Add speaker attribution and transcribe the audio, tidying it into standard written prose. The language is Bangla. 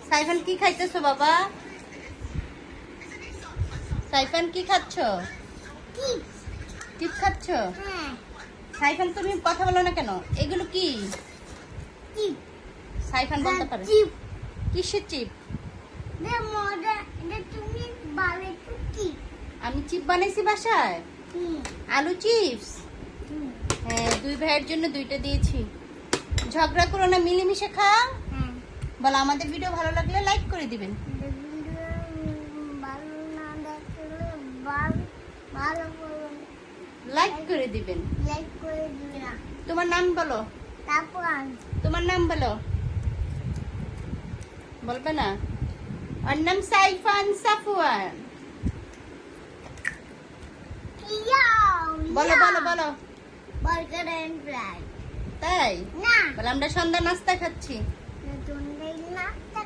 Speaker 1: সাইফান কি খাইতেছো বাবা? সাইফান কি খাচ্ছ? চিপ খাচ্ছ? সাইফান তুমি কথা বলো না কেন? এগুলো কি? সাইফান বলতে পারে কিসের চিপ? আমি চিপ বানাইছি বাসায়। আলু চিপস। হ্যাঁ, দুই ভাইয়ের জন্য দুইটা দিয়েছি। ঝগড়া করো না, মিলেমিশে খাও। বলো আমাদের ভিডিও ভালো লাগলে লাইক করে দিবেন। লাইক করে দিবেন। তোমার নাম বলো। তোমার নাম বলো। বলবে না? ওর নাম সাইফান সাফওয়ান। বলো বলো বলো।
Speaker 2: Burger and fry.
Speaker 1: তাই
Speaker 2: না,
Speaker 1: বলে আমরা সন্ধ্যা নাস্তা খাচ্ছি।
Speaker 2: নাস্তা